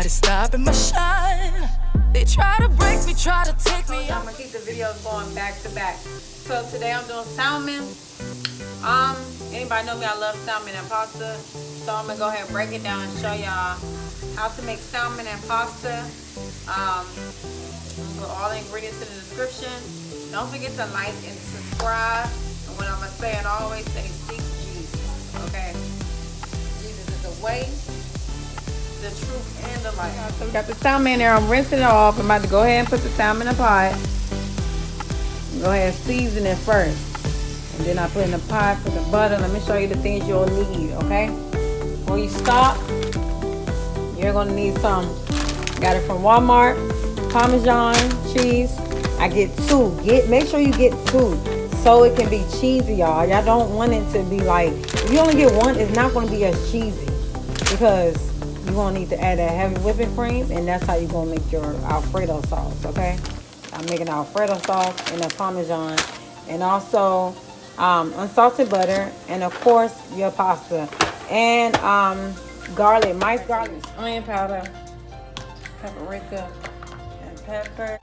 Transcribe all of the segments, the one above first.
Nobody stopping my shine. They try to break me, try to take me. I'm gonna keep the videos going back to back. So today I'm doing salmon. Anybody know me, I love salmon and pasta. So I'm gonna go ahead and break it down and show y'all how to make salmon and pasta. I'm gonna put all the ingredients in the description. Don't forget to like and subscribe. And when I'm gonna say it, always say seek Jesus. Okay? Jesus is the way, the truth, and the life. So we got the salmon in there. I'm rinsing it off. I'm about to go ahead and put the salmon in the pot. Go ahead and season it first. And then I put in the pot, put the butter. Let me show you the things you'll need, okay? Before you stop, you're gonna need some. Got it from Walmart. Parmesan cheese. I get 2. Make sure you get 2 so it can be cheesy, y'all. Y'all don't want it to be like, if you only get 1, it's not gonna be as cheesy because you're gonna need to add that heavy whipping cream, and that's how you're gonna make your Alfredo sauce, okay? I'm making Alfredo sauce and a Parmesan, and also unsalted butter, and of course your pasta, and garlic, minced garlic, onion powder, paprika, and pepper.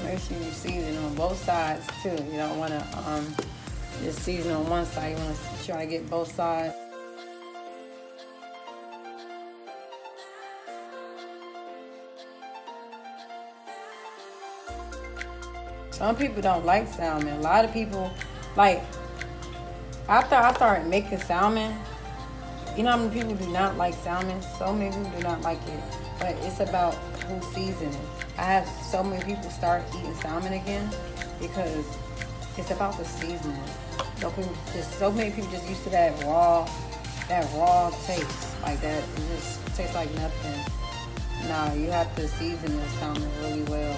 Make sure you season on both sides too. You don't want to just season on one side. You want to try to get both sides. Some people don't like salmon. A lot of people, like, after I started making salmon, you know how many people do not like salmon? So many people do not like it. But it's about who seasoning. I have so many people start eating salmon again because it's about the seasoning. So many people just used to that raw taste. Like that, it just tastes like nothing. Nah, you have to season your salmon really well.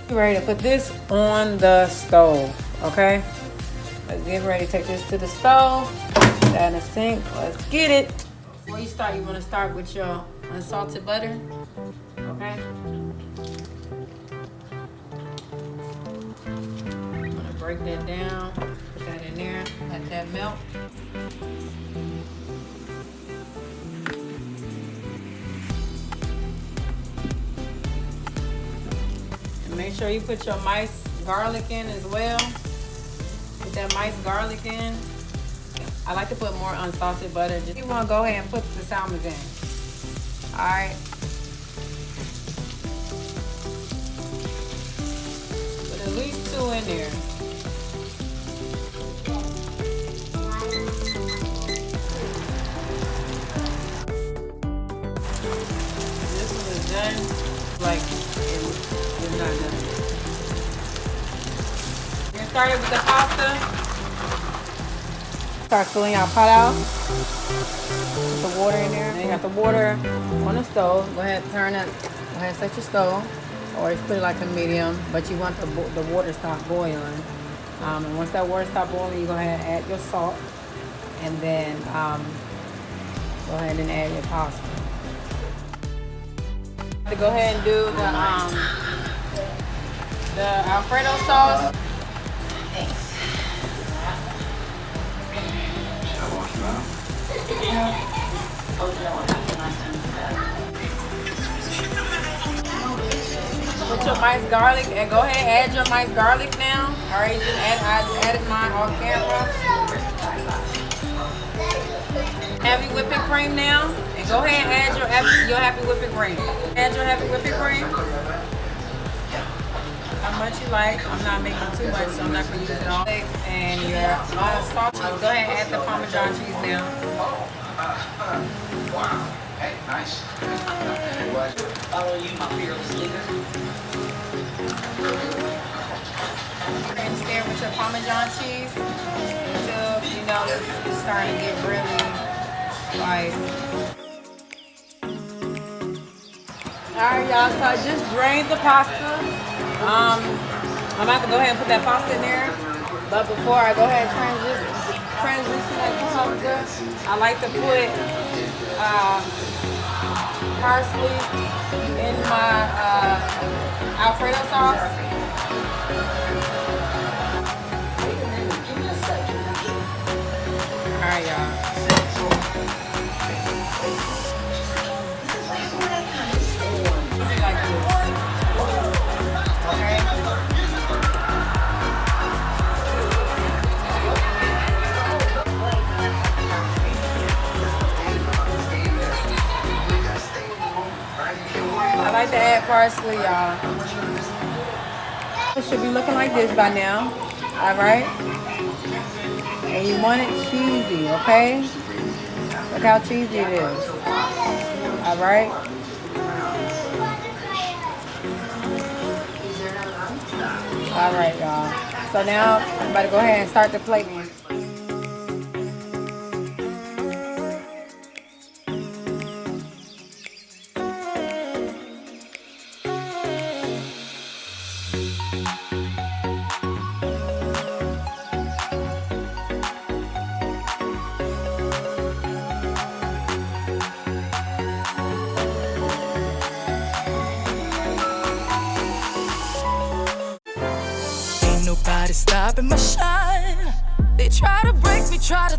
Ready to put this on the stove, okay? Let's get ready to take this to the stove. Put that in the sink. Let's get it. Before you start, you want to start with your unsalted butter, okay? I'm gonna break that down, put that in there, let that melt. Make sure you put your minced garlic in as well. Put that minced garlic in. I like to put more unsalted butter. You want to go ahead and put the salmons in. All right. Put at least 2 in there. This one is done. Like, it's not done. We're gonna start it with the pasta. Start filling our pot out. Put the water in there. Then you got the water on the stove. Go ahead, turn it. Go ahead, set your stove, or just put it like a medium. But you want the water to start boiling. And once that water starts boiling, you go ahead and add your salt, and then go ahead and add your pasta. To go ahead and do the Alfredo sauce. Thanks. Should I wash them out? Put your minced garlic and go ahead and add your minced garlic now. Alright, I just added mine off camera. Heavy whipping cream now. And go ahead and add your happy whipping cream. Add your happy whipping cream. How much you like. I'm not making too much, so I'm not going to use it all. And your salt cheese. Go ahead and add the Parmesan cheese now. Wow. Hey, nice. Follow you, my fearless leader. And stir with your Parmesan cheese until you know it's starting to get really like. Alright y'all, so I just drained the pasta. I'm about to go ahead and put that pasta in there. But before I go ahead and transition that pasta, I like to put parsley in my Alfredo sauce. Alright y'all. Like this. Okay. I like to add parsley, y'all. It should be looking like this by now. Alright? And you want it cheesy, okay? Look how cheesy it is. Alright? Alright, y'all. So now I'm about to go ahead and start the plating. Ain't nobody stopping my shine. They try to break me, try to